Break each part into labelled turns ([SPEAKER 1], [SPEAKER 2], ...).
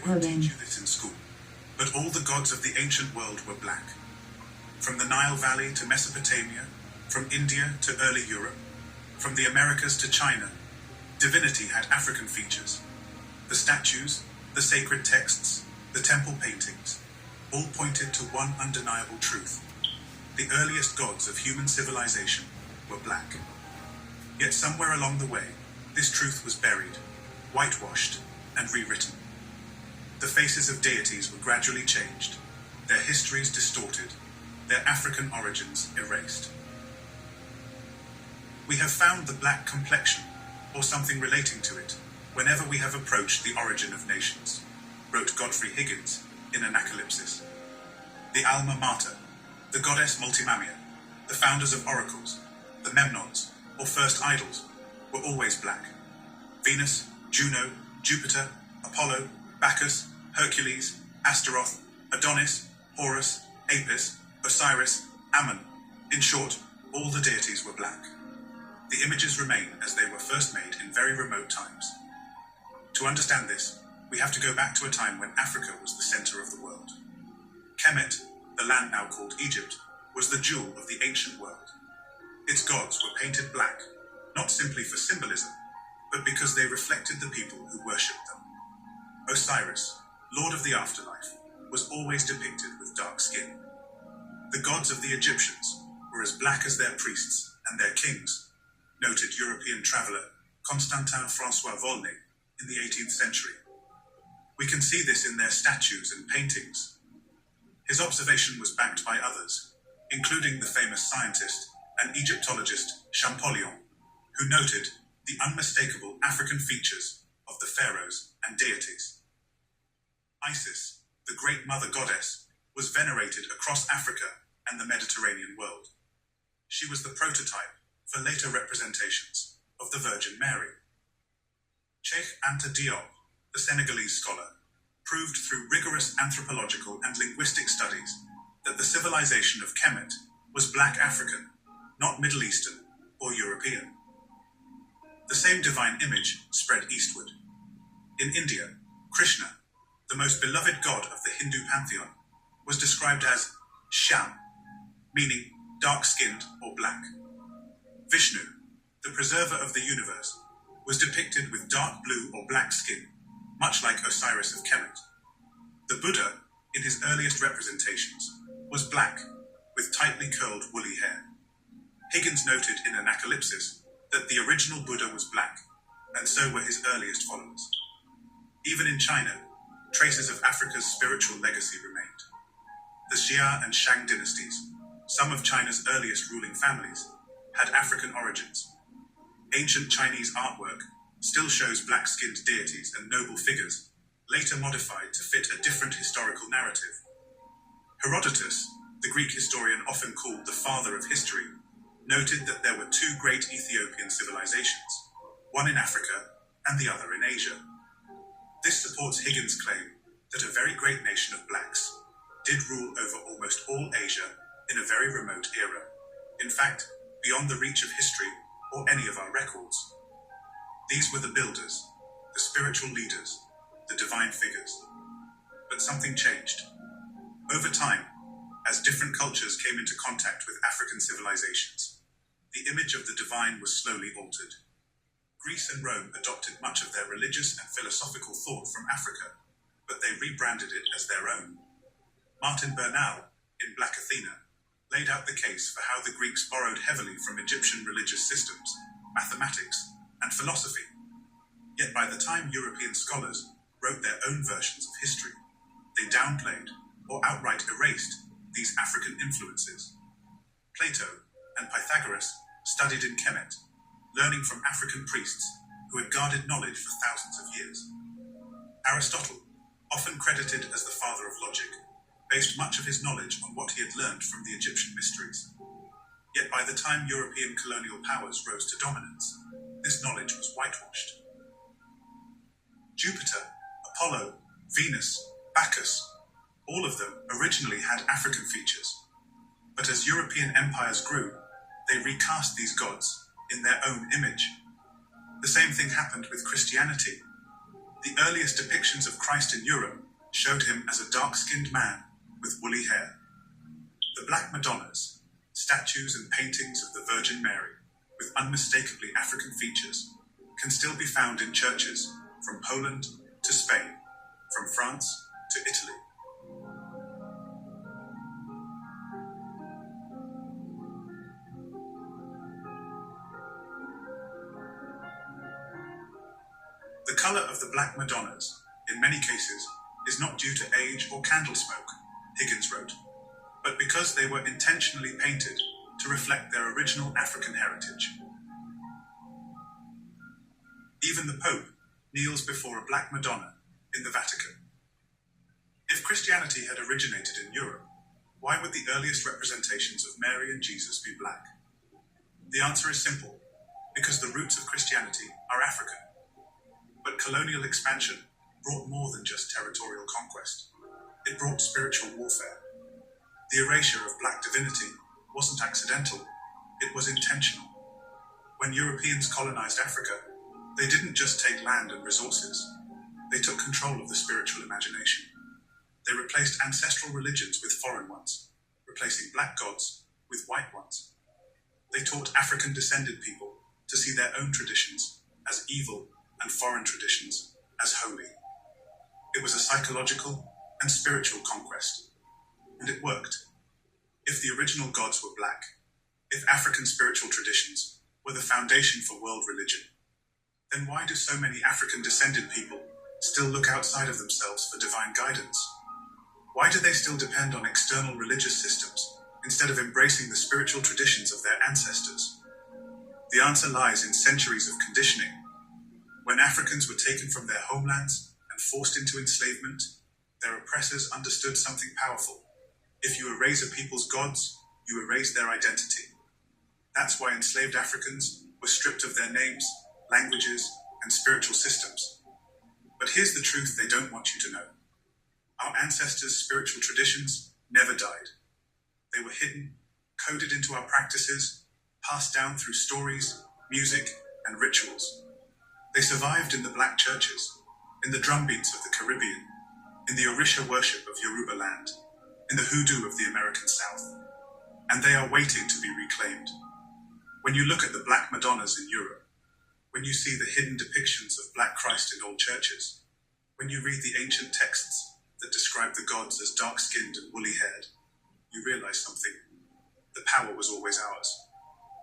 [SPEAKER 1] won't teach you this in school, but all the gods of the ancient world were black. From the Nile Valley to Mesopotamia, from India to early Europe, from the Americas to China, divinity had African features. The statues, the sacred texts, the temple paintings, all pointed to one undeniable truth. The earliest gods of human civilization were black. Yet somewhere along the way, this truth was buried, whitewashed, and rewritten. The faces of deities were gradually changed, their histories distorted, their African origins erased. We have found the black complexion, or something relating to it, whenever we have approached the origin of nations, wrote Godfrey Higgins in Anacalypsis. The Alma Mater, the goddess Multimamia, the founders of oracles, the Memnons, or first idols, were always black. Venus, Juno, Jupiter, Apollo, Bacchus, Hercules, Astaroth, Adonis, Horus, Apis, Osiris, Ammon. In short, all the deities were black. The images remain as they were first made in very remote times. To understand this, we have to go back to a time when Africa was the center of the world. Kemet, the land now called Egypt, was the jewel of the ancient world. Its gods were painted black, not simply for symbolism, but because they reflected the people who worshipped them. Osiris, lord of the afterlife, was always depicted with dark skin. The gods of the Egyptians were as black as their priests and their kings, noted European traveller Constantin François Volney in the 18th century. We can see this in their statues and paintings. His observation was backed by others, including the famous scientist and Egyptologist Champollion, who noted the unmistakable African features of the pharaohs and deities. Isis, the great mother goddess, was venerated across Africa and the Mediterranean world. She was the prototype for later representations of the Virgin Mary. Cheikh Anta Diop, the Senegalese scholar, proved through rigorous anthropological and linguistic studies that the civilization of Kemet was black African, not Middle Eastern or European. The same divine image spread eastward. In India, Krishna, the most beloved god of the Hindu pantheon, was described as Shyam, meaning dark-skinned or black. Vishnu, the preserver of the universe, was depicted with dark blue or black skin, much like Osiris of Kemet. The Buddha, in his earliest representations, was black, with tightly curled woolly hair. Higgins noted in Anacalypsis that the original Buddha was black, and so were his earliest followers. Even in China, traces of Africa's spiritual legacy remained. The Xia and Shang dynasties, some of China's earliest ruling families, had African origins. Ancient Chinese artwork still shows black-skinned deities and noble figures, later modified to fit a different historical narrative. Herodotus, the Greek historian often called the father of history, noted that there were two great Ethiopian civilizations, one in Africa and the other in Asia. This supports Higgins' claim that a very great nation of blacks did rule over almost all Asia in a very remote era, in fact, beyond the reach of history or any of our records. These were the builders, the spiritual leaders, the divine figures. But something changed. Over time, as different cultures came into contact with African civilizations, the image of the divine was slowly altered. Greece and Rome adopted much of their religious and philosophical thought from Africa, but they rebranded it as their own. Martin Bernal, in Black Athena, laid out the case for how the Greeks borrowed heavily from Egyptian religious systems, mathematics, and philosophy. Yet by the time European scholars wrote their own versions of history, they downplayed or outright erased these African influences. Plato and Pythagoras studied in Kemet, learning from African priests who had guarded knowledge for thousands of years. Aristotle, often credited as the father of logic, based much of his knowledge on what he had learned from the Egyptian mysteries. Yet by the time European colonial powers rose to dominance, this knowledge was whitewashed. Jupiter, Apollo, Venus, Bacchus, all of them originally had African features. But as European empires grew, they recast these gods in their own image. The same thing happened with Christianity. The earliest depictions of Christ in Europe showed him as a dark-skinned man with woolly hair. The Black Madonnas, statues and paintings of the Virgin Mary with unmistakably African features, can still be found in churches from Poland to Spain, from France to Italy. The color of the Black Madonnas, in many cases, is not due to age or candle smoke, Higgins wrote, but because they were intentionally painted to reflect their original African heritage. Even the Pope kneels before a Black Madonna in the Vatican. If Christianity had originated in Europe, why would the earliest representations of Mary and Jesus be black? The answer is simple, because the roots of Christianity are African. But colonial expansion brought more than just territorial conquest. It brought spiritual warfare. The erasure of black divinity wasn't accidental, it was intentional. When Europeans colonized Africa, they didn't just take land and resources. They took control of the spiritual imagination. They replaced ancestral religions with foreign ones, replacing black gods with white ones. They taught African-descended people to see their own traditions as evil and foreign traditions as holy. It was a psychological and spiritual conquest, and it worked. If the original gods were black, if African spiritual traditions were the foundation for world religion, then why do so many African-descended people still look outside of themselves for divine guidance? Why do they still depend on external religious systems instead of embracing the spiritual traditions of their ancestors? The answer lies in centuries of conditioning. When Africans were taken from their homelands and forced into enslavement, their oppressors understood something powerful. If you erase a people's gods, you erase their identity. That's why enslaved Africans were stripped of their names, languages, and spiritual systems. But here's the truth they don't want you to know. Our ancestors' spiritual traditions never died. They were hidden, coded into our practices, passed down through stories, music, and rituals. They survived in the black churches, in the drumbeats of the Caribbean, in the Orisha worship of Yoruba land, in the hoodoo of the American South. And they are waiting to be reclaimed. When you look at the Black Madonnas in Europe, when you see the hidden depictions of Black Christ in old churches, when you read the ancient texts that describe the gods as dark-skinned and woolly-haired, you realize something. The power was always ours.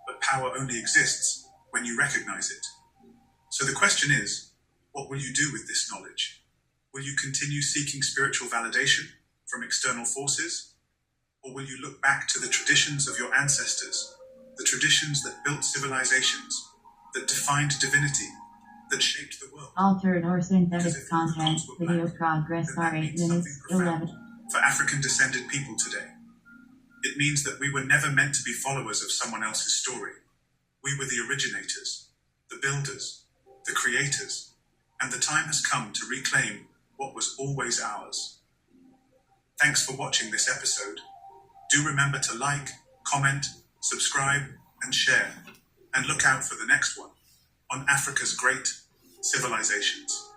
[SPEAKER 1] But power only exists when you recognize it. So the question is, what will you do with this knowledge? Will you continue seeking spiritual validation from external forces? Or will you look back to the traditions of your ancestors, the traditions that built civilizations, that defined divinity, that shaped the world?
[SPEAKER 2] Altered or synthetic content, video progress are 8 minutes, 11.
[SPEAKER 1] For African-descended people today, it means that we were never meant to be followers of someone else's story. We were the originators, the builders, the creators, and the time has come to reclaim what was always ours. Thanks for watching this episode. Do remember to like, comment, subscribe, and share, and look out for the next one on Africa's great civilizations.